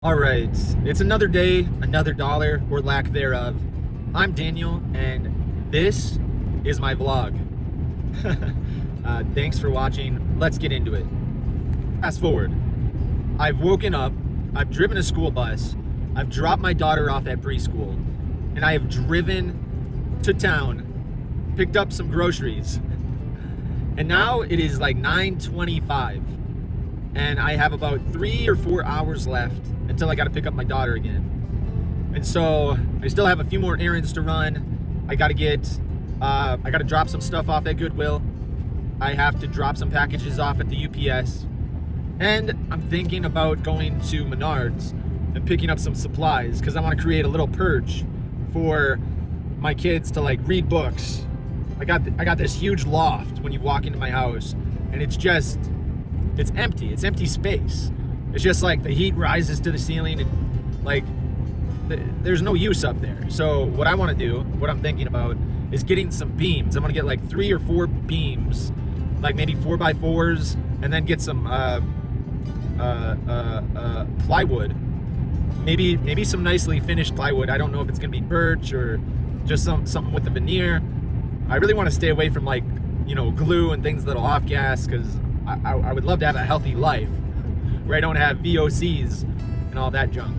All right, it's another day, another dollar, or lack thereof. I'm Daniel, and this is my vlog. Thanks for watching. Let's get into it. Fast forward. I've woken up, I've driven a school bus, I've dropped my daughter off at preschool, and I have driven to town, picked up some groceries, and now it is like 9:25, and I have about 3 or 4 hours left until I got to pick up my daughter again. And so I still have a few more errands to run. I got to drop some stuff off at Goodwill. I have to drop some packages off at the UPS. And I'm thinking about going to Menards and picking up some supplies because I want to create a little purge for my kids to like read books. I got this huge loft when you walk into my house, and it's empty. It's empty space. It's just like the heat rises to the ceiling and like there's no use up there. So what I want to do, what I'm thinking about, is getting some beams. I'm gonna get like 3 or 4 beams, like maybe 4x4s, and then get some plywood. Maybe some nicely finished plywood. I don't know if it's gonna be birch or just something with the veneer. I really want to stay away from like, glue and things that'll off gas, because I would love to have a healthy life where I don't have VOCs and all that junk.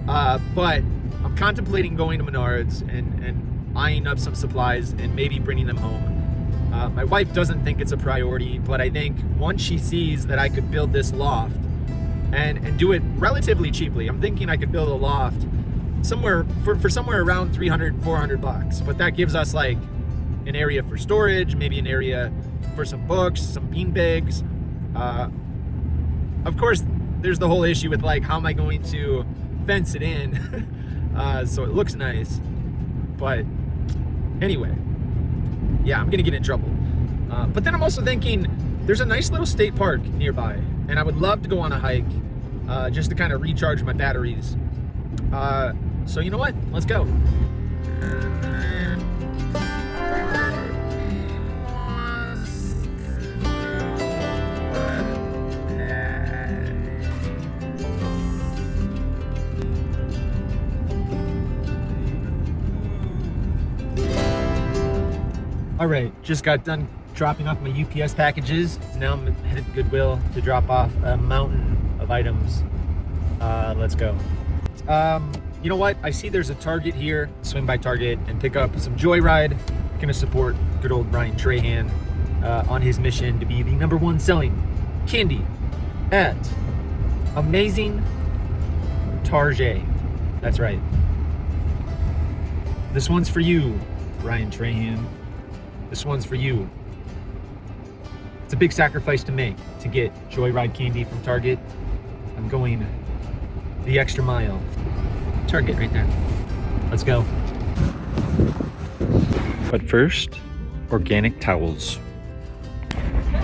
But I'm contemplating going to Menards and eyeing up some supplies and maybe bringing them home. My wife doesn't think it's a priority, but I think once she sees that I could build this loft and do it relatively cheaply, I'm thinking I could build a loft somewhere for somewhere around $300-400, but that gives us like an area for storage, maybe an area for some books, some bean bags. Of course, there's the whole issue with like, how am I going to fence it in so it looks nice? But anyway, yeah, I'm gonna get in trouble. But then I'm also thinking there's a nice little state park nearby, and I would love to go on a hike just to kind of recharge my batteries. So you know what? Let's go. All right, just got done dropping off my UPS packages. Now I'm headed to Goodwill to drop off a mountain of items. Let's go. You know what? I see there's a Target here. Swing by Target and pick up some Joyride. Gonna support good old Ryan Trahan on his mission to be the #1 selling candy at Amazing Target. That's right. This one's for you, Ryan Trahan. This one's for you. It's a big sacrifice to make to get Joyride candy from Target. I'm going the extra mile. Target right there. Let's go. But first, organic towels.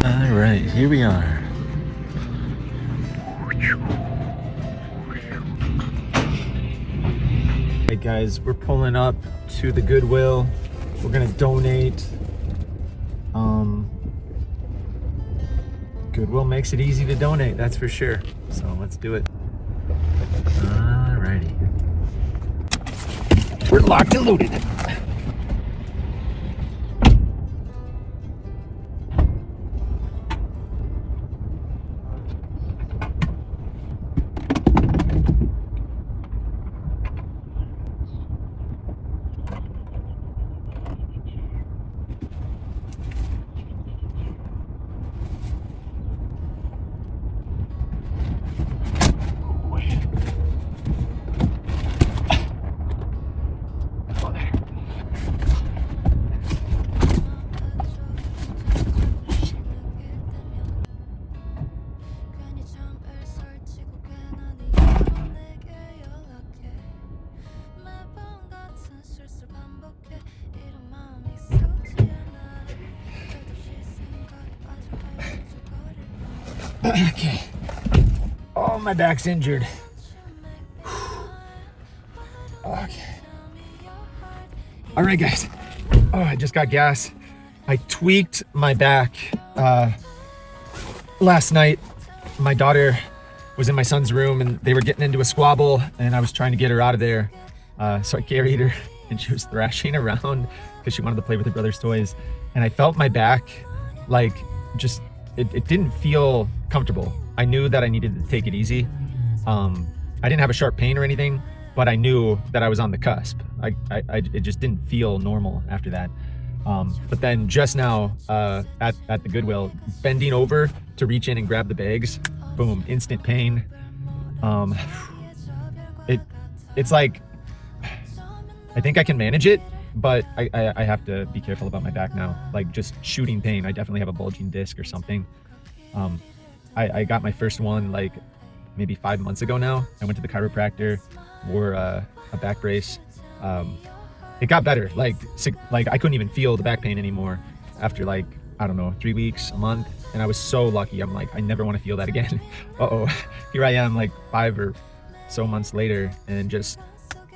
All right, here we are. Hey guys, we're pulling up to the Goodwill. We're gonna donate. Goodwill makes it easy to donate, that's for sure. So let's do it. Alrighty. We're locked and loaded. Okay. Oh, my back's injured. Okay. All right, guys. Oh, I just got gas. I tweaked my back last night. My daughter was in my son's room and they were getting into a squabble and I was trying to get her out of there. So I carried her and she was thrashing around because she wanted to play with her brother's toys. And I felt my back like just, it didn't feel comfortable. I knew that I needed to take it easy. I didn't have a sharp pain or anything, but I knew that I was on the cusp. It just didn't feel normal after that. But then just now at the Goodwill, bending over to reach in and grab the bags, boom, instant pain. It's like, I think I can manage it, but I have to be careful about my back now. Like just shooting pain. I definitely have a bulging disc or something. I got my first one like maybe 5 months ago now. I went to the chiropractor, wore a back brace. It got better. Like I couldn't even feel the back pain anymore after like, I don't know, 3 weeks, a month. And I was so lucky. I'm like, I never want to feel that again. Uh-oh, here I am like 5 or so months later. And just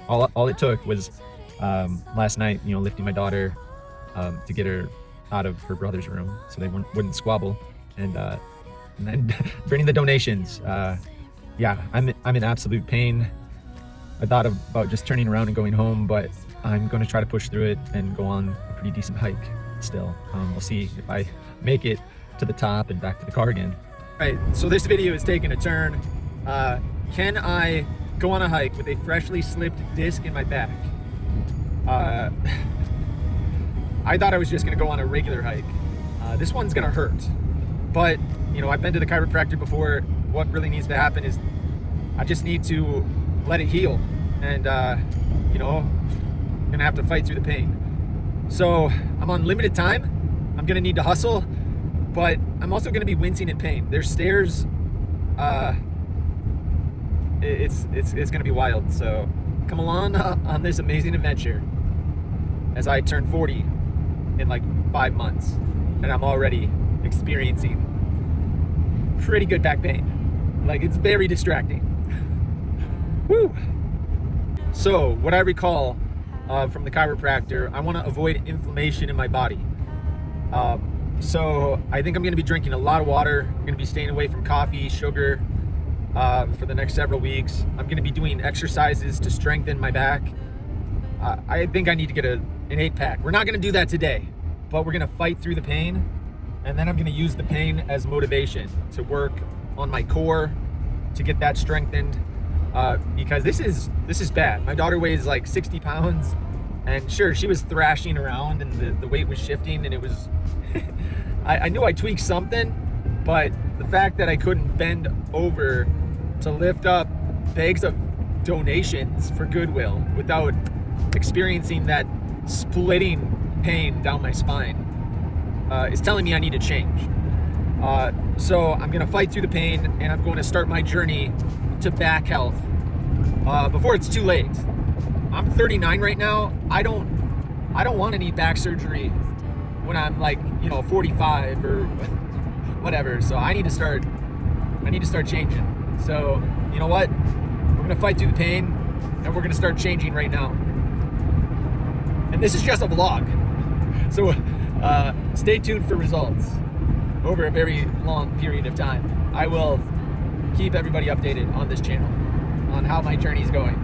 all it took was last night, you know, lifting my daughter to get her out of her brother's room so they wouldn't squabble. And then bringing the donations. Yeah, I'm in absolute pain. I thought about just turning around and going home, but I'm going to try to push through it and go on a pretty decent hike still. We'll see if I make it to the top and back to the car again. All right, so this video is taking a turn. Can I go on a hike with a freshly slipped disc in my back? I thought I was just going to go on a regular hike. This one's going to hurt. But, you know, I've been to the chiropractor before. What really needs to happen is I just need to let it heal. And, you know, I'm gonna have to fight through the pain. So I'm on limited time. I'm gonna need to hustle, but I'm also gonna be wincing in pain. There's stairs. It's gonna be wild. So come along on this amazing adventure as I turn 40 in like 5 months, and I'm already experiencing pretty good back pain. Like, it's very distracting. Woo! So what I recall from the chiropractor, I want to avoid inflammation in my body. So I think I'm going to be drinking a lot of water. I'm going to be staying away from coffee, sugar for the next several weeks. I'm going to be doing exercises to strengthen my back. I think I need to get an 8-pack. We're not going to do that today, but we're going to fight through the pain, and then I'm going to use the pain as motivation to work on my core to get that strengthened. Because this is bad. My daughter weighs like 60 pounds, and sure, she was thrashing around and the weight was shifting, and it was I knew I tweaked something, but the fact that I couldn't bend over to lift up bags of donations for Goodwill without experiencing that splitting pain down my spine is telling me I need to change. So I'm gonna fight through the pain, and I'm going to start my journey to back health before it's too late. I'm 39 right now. I don't want to need back surgery when I'm like, you know, 45 or whatever. So I need to start changing. So you know what? We're gonna fight through the pain, and we're gonna start changing right now. And this is just a vlog. So stay tuned for results over a very long period of time. I will keep everybody updated on this channel on how my journey is going.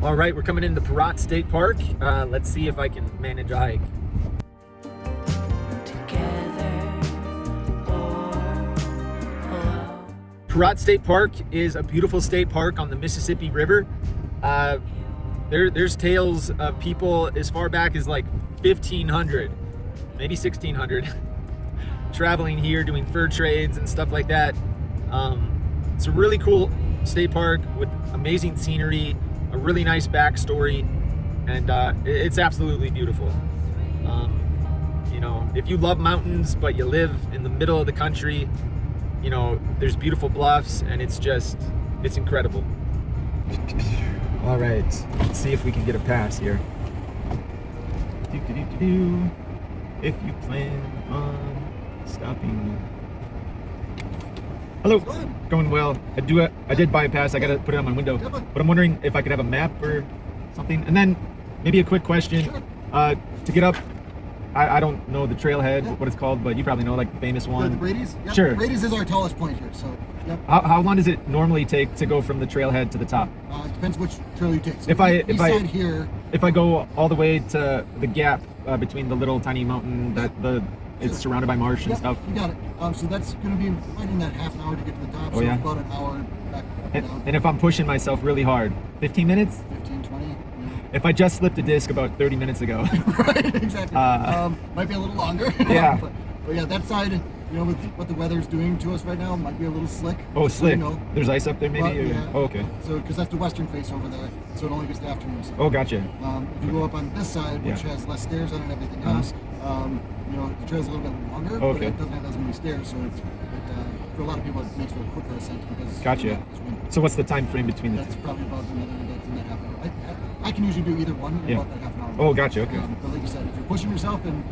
All right, we're coming into Pirat State Park. Let's see if I can manage a hike. Pirat State Park is a beautiful state park on the Mississippi River. There's tales of people as far back as like 1500, maybe 1600, traveling here doing fur trades and stuff like that. It's a really cool state park with amazing scenery, a really nice backstory, and it's absolutely beautiful. You know, if you love mountains but you live in the middle of the country, you know, there's beautiful bluffs, and it's incredible. All right, let's see if we can get a pass here. If you plan on stopping. Hello. Going well. I did buy a pass. I gotta put it on my window. But I'm wondering if I could have a map or something. And then maybe a quick question. To get up I don't know the trailhead, what it's called, but you probably know, like the famous one. The Brady's? Yep. Sure. Brady's is our tallest point here, so yep. How long does it normally take to go from the trailhead to the top? It depends which trail you take. So If I go all the way to the gap between the little tiny mountain that it's surrounded by marsh and stuff. You got it. So that's going to be right in that half an hour to get to the top. Oh, so yeah? about an hour back and down. And if I'm pushing myself really hard, 15 minutes? 15, 20. Yeah. If I just slipped a disc about 30 minutes ago. Right, exactly. Might be a little longer. Yeah. but yeah, that side, with what the weather's doing to us right now, might be a little slick. Oh, slick. So, There's ice up there maybe? Yeah. Oh, okay. So, because that's the western face over there, so it only gets the afternoon side. Oh, gotcha. If you go up on this side, which has less stairs on it and everything else, the trail's a little bit longer, but it doesn't have as many stairs, so for a lot of people it makes for a quicker ascent because Gotcha. So what's the time frame between the two? That's probably about that's in that half an hour. I can usually do either one in about that half an hour. Oh, gotcha. Okay. But like you said, if you're pushing yourself and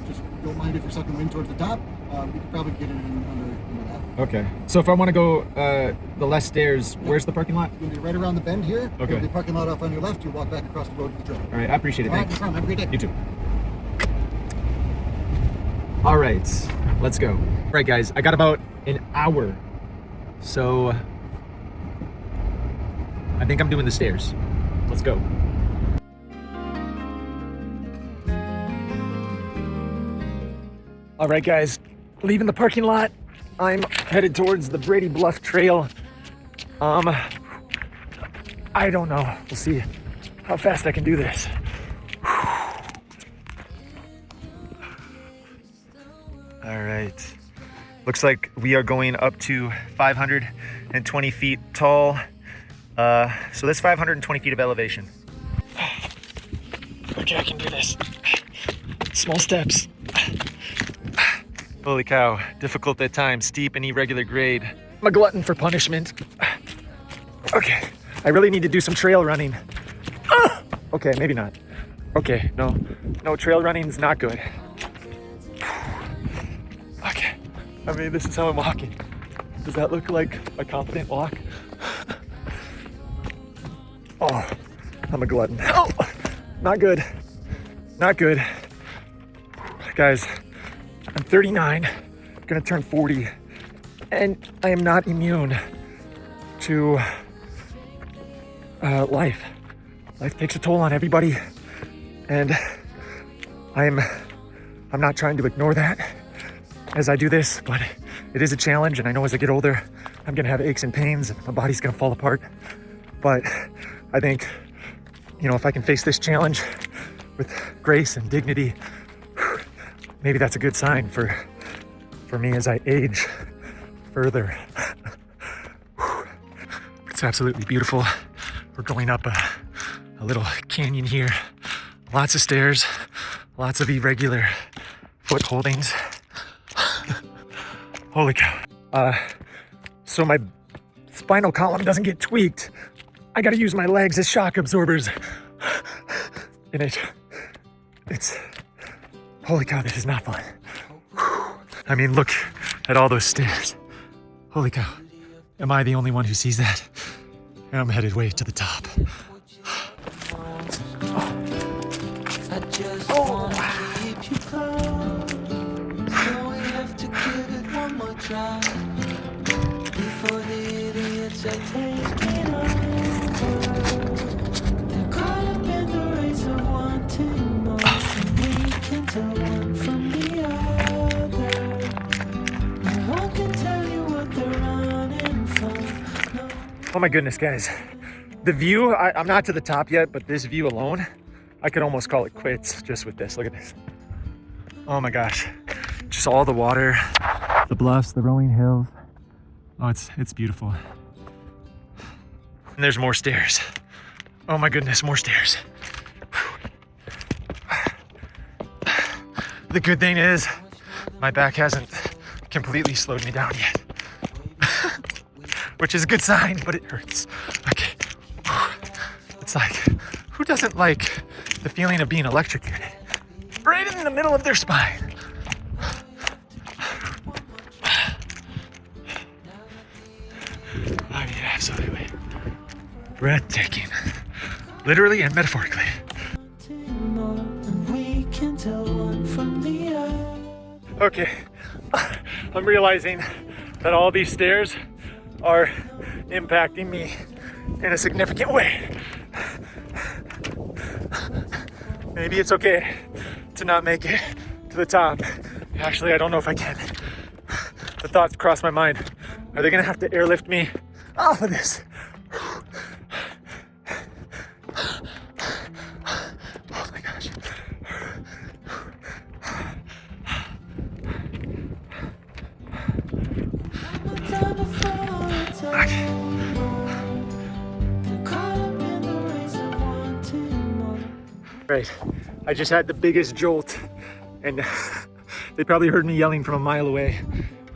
just don't mind if you're sucking wind towards the top, you can probably get it in under that. Okay. So if I want to go the less stairs, where's the parking lot? You're right around the bend here. Okay. The parking lot off on your left. You walk back across the road to the trail. All right. I appreciate it. All right, Thanks. no problem. Have a great day. You too. All right. Let's go. All right, guys. I got about an hour. So I think I'm doing the stairs. Let's go. All right, guys, leaving the parking lot. I'm headed towards the Brady Bluff Trail. I don't know. We'll see how fast I can do this. All right. Looks like we are going up to 520 feet tall. So that's 520 feet of elevation. Okay, I can do this. Small steps. Holy cow, difficult at times, steep and irregular grade. I'm a glutton for punishment. Okay, I really need to do some trail running. Okay, maybe not. Okay, no, trail running is not good. Okay, I mean, this is how I'm walking. Does that look like a confident walk? Oh, I'm a glutton. Oh, not good, not good. Guys, I'm 39, gonna turn 40, and I am not immune to life. Life takes a toll on everybody, and I'm not trying to ignore that as I do this, but it is a challenge, and I know as I get older, I'm gonna have aches and pains, and my body's gonna fall apart. But I think, if I can face this challenge with grace and dignity, maybe that's a good sign for me as I age further. It's absolutely beautiful. We're going up a little canyon here. Lots of stairs, lots of irregular foot holdings. Holy cow. So my spinal column doesn't get tweaked. I gotta use my legs as shock absorbers. And it's holy cow, this is not fun. I mean, look at all those stairs. Holy cow. Am I the only one who sees that? And I'm headed way to the top. I just want to keep you close. So we have to give it one more try. Before the idiots are taking over. They're caught up in the race of wanting more. And we can tell one from the other. No one can tell you what they're running from. No. Oh my goodness, guys. The view, I'm not to the top yet, but this view alone, I could almost call it quits just with this. Look at this. Oh my gosh. Just all the water, the bluffs, the rolling hills. Oh, it's beautiful. And there's more stairs. Oh my goodness, more stairs. The good thing is my back hasn't completely slowed me down yet. Which is a good sign, but it hurts. Okay. It's like, who doesn't like the feeling of being electrocuted? Right in the middle of their spine. I mean, absolutely breathtaking. Literally and metaphorically. We can tell one from Okay, I'm realizing that all these stairs are impacting me in a significant way. Maybe it's okay to not make it to the top. Actually, I don't know if I can. The thoughts cross my mind. Are they gonna have to airlift me off of this? Oh my gosh. Right, I just had the biggest jolt and they probably heard me yelling from a mile away.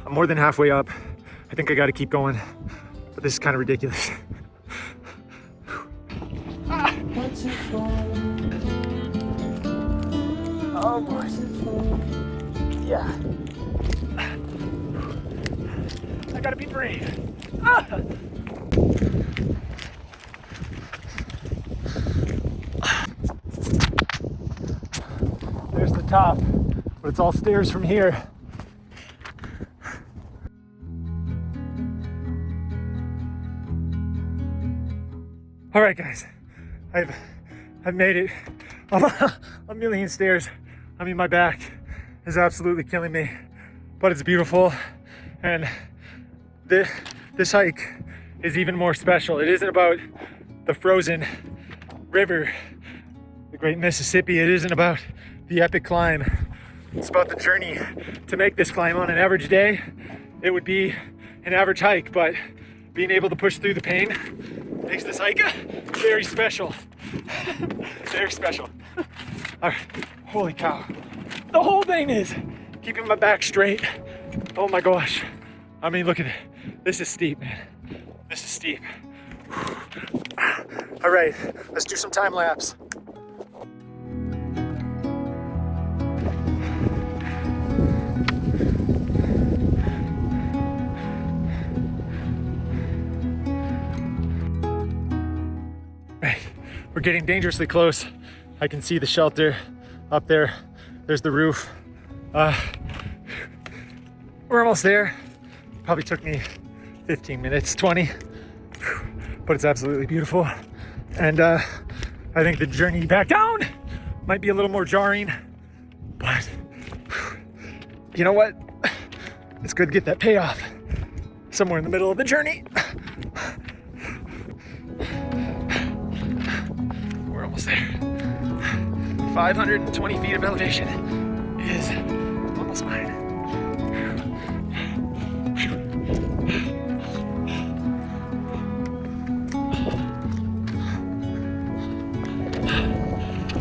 I'm more than halfway up. I think I gotta keep going, but this is kind of ridiculous. Oh boy. Yeah. I gotta be brave. Ah. There's the top, but it's all stairs from here. All right, guys, I've made it. A million stairs. I mean, my back is absolutely killing me, but it's beautiful, and this hike is even more special. It isn't about the frozen river, the great Mississippi. It isn't about the epic climb. It's about the journey to make this climb. On an average day, it would be an average hike, but being able to push through the pain makes this hike very special. Very special. All right, holy cow. The whole thing is keeping my back straight. Oh my gosh. I mean, look at it. This is steep, man. This is steep. All right, let's do some time lapse. Right, we're getting dangerously close. I can see the shelter up there. There's the roof. We're almost there. Probably took me 15 minutes, 20, but it's absolutely beautiful. And I think the journey back down might be a little more jarring, but you know what? It's good to get that payoff somewhere in the middle of the journey. We're almost there. 520 feet of elevation is almost mine.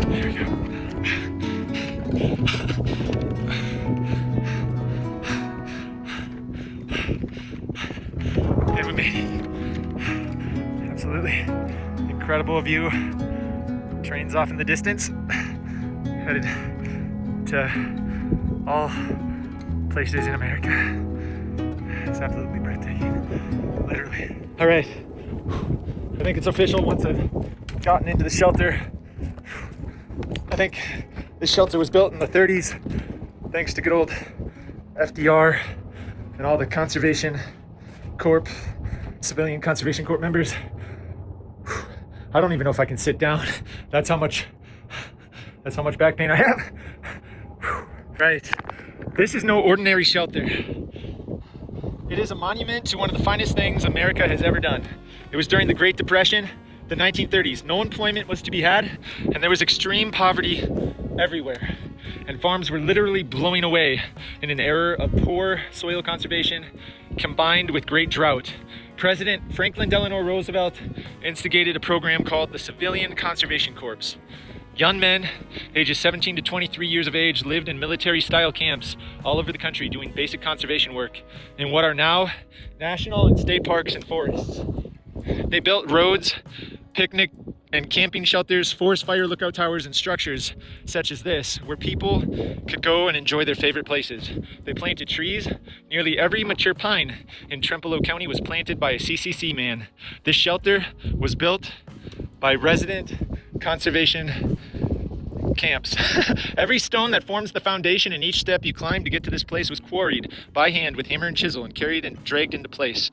There we go. And we made it. Absolutely incredible view. Trains off in the distance, headed to all places in America. It's absolutely breathtaking, literally. All right, I think it's official once I've gotten into the shelter. I think this shelter was built in the 30s, thanks to good old FDR and all the Conservation Corp, Civilian Conservation Corp members. I don't even know if I can sit down. That's how much back pain I have. Right, this is no ordinary shelter. It is a monument to one of the finest things America has ever done. It was during the Great Depression, the 1930s. No employment was to be had, and there was extreme poverty everywhere. And farms were literally blowing away in an era of poor soil conservation combined with great drought. President Franklin Delano Roosevelt instigated a program called the Civilian Conservation Corps. Young men, ages 17 to 23 years of age, lived in military-style camps all over the country doing basic conservation work in what are now national and state parks and forests. They built roads, picnic and camping shelters, forest fire lookout towers, and structures such as this, where people could go and enjoy their favorite places. They planted trees. Nearly every mature pine in Trempealeau County was planted by a CCC man. This shelter was built by resident conservation camps. Every stone that forms the foundation and each step you climb to get to this place was quarried by hand with hammer and chisel and carried and dragged into place.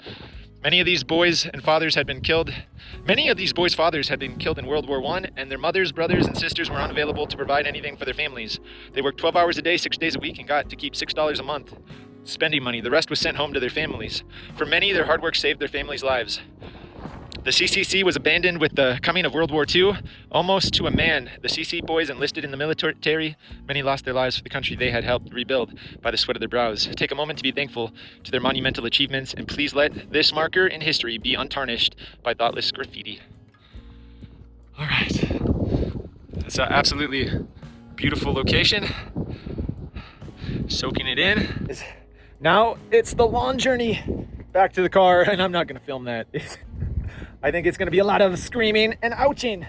Many of these boys' fathers had been killed in World War I, and their mothers, brothers, and sisters were unavailable to provide anything for their families. They worked 12 hours a day, 6 days a week, and got to keep $6 a month spending money. The rest was sent home to their families. For many, their hard work saved their families' lives. The CCC was abandoned with the coming of World War II. Almost to a man, the CC boys enlisted in the military. Many lost their lives for the country they had helped rebuild by the sweat of their brows. Take a moment to be thankful to their monumental achievements, and please let this marker in history be untarnished by thoughtless graffiti. All right. It's an absolutely beautiful location. Soaking it in. Now it's the lawn journey back to the car, and I'm not going to film that. I think it's going to be a lot of screaming and ouching.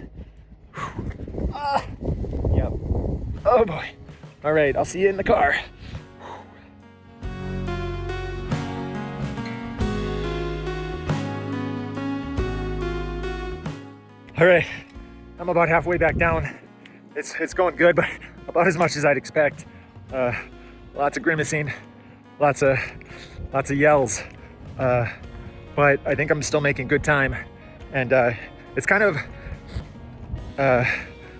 Yep. Oh boy. All right, I'll see you in the car. All right, I'm about halfway back down. It's going good, but about as much as I'd expect. Lots of grimacing, lots of yells, but I think I'm still making good time. And it's kind of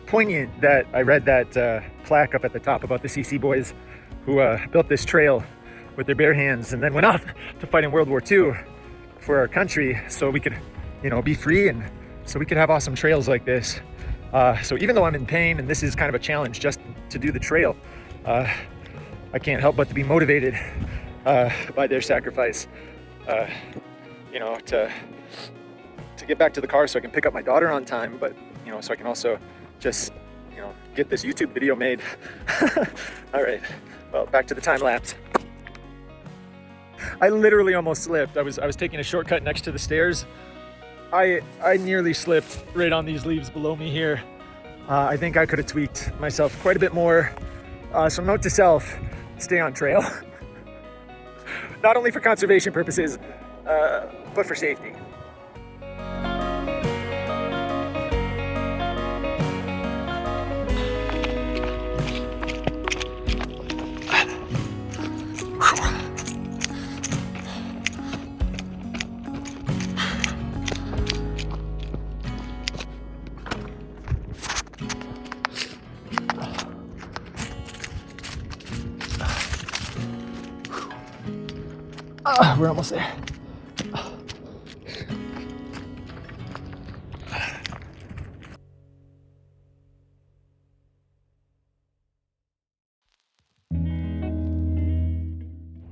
poignant that I read that plaque up at the top about the CC boys who built this trail with their bare hands and then went off to fight in World War II for our country so we could, be free and so we could have awesome trails like this. So even though I'm in pain and this is kind of a challenge just to do the trail, I can't help but to be motivated by their sacrifice, to get back to the car so I can pick up my daughter on time, but so I can also just get this YouTube video made. All right, well, back to the time lapse. I literally almost slipped. I was taking a shortcut next to the stairs. I nearly slipped right on these leaves below me here. I think I could have tweaked myself quite a bit more. So note to self, stay on trail. Not only for conservation purposes, but for safety. We're almost there.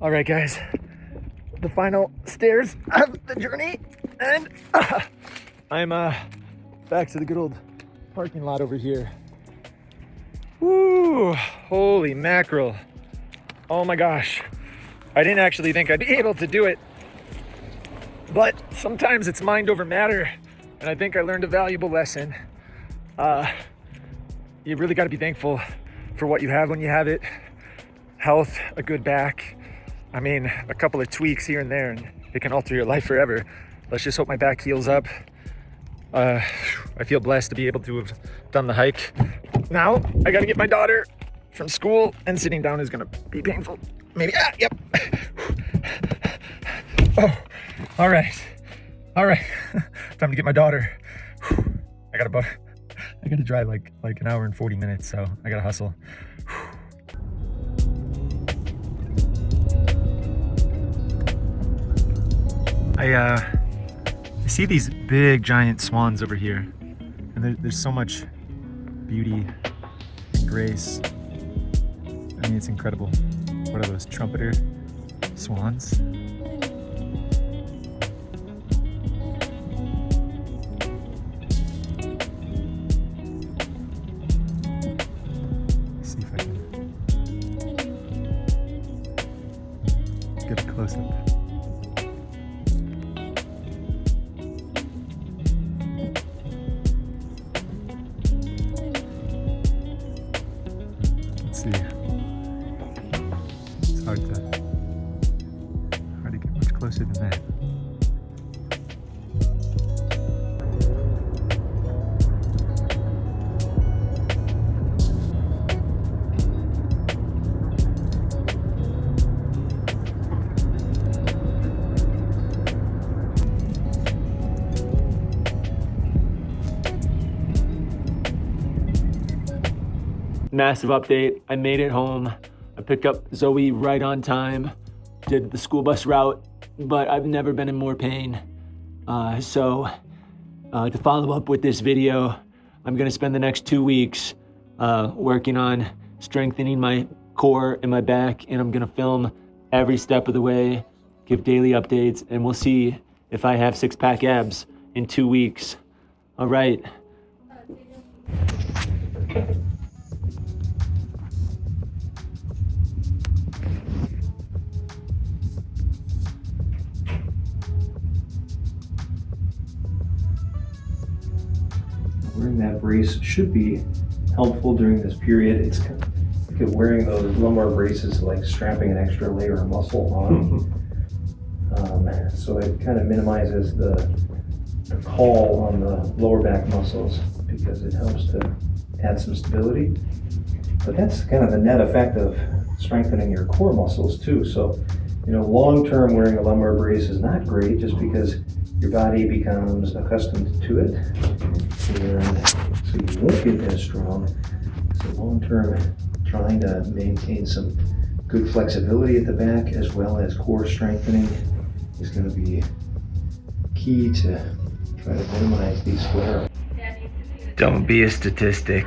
All right, guys, the final stairs of the journey, and I'm back to the good old parking lot over here. Woo, holy mackerel. Oh my gosh. I didn't actually think I'd be able to do it, but sometimes it's mind over matter, and I think I learned a valuable lesson. You really got to be thankful for what you have when you have it. Health, a good back. I mean, a couple of tweaks here and there, and it can alter your life forever. Let's just hope my back heals up. I feel blessed to be able to have done the hike. Now, I got to get my daughter from school, and sitting down is going to be painful. Maybe, yep. Oh, all right. Time to get my daughter. I got to drive like an hour and 40 minutes, so I got to hustle. I see these big giant swans over here, and there's so much beauty, grace. I mean, it's incredible. What are those, trumpeter swans? Let's see if I can get a close-up. Let's see. Hard to massive update. I made it home. I picked up Zoe right on time, did the school bus route, but I've never been in more pain. So to follow up with this video, I'm gonna spend the next 2 weeks working on strengthening my core and my back, and I'm gonna film every step of the way, give daily updates, and we'll see if I have 6-pack abs in 2 weeks. All right. Wearing that brace should be helpful during this period. It's kind of like wearing those lumbar braces, like strapping an extra layer of muscle on. So it kind of minimizes the call on the lower back muscles because it helps to add some stability. But that's kind of the net effect of strengthening your core muscles too. So, long-term wearing a lumbar brace is not great just because your body becomes accustomed to it. And so you won't get as strong. So long-term, trying to maintain some good flexibility at the back as well as core strengthening is going to be key to try to minimize these flare-ups. Don't be a statistic.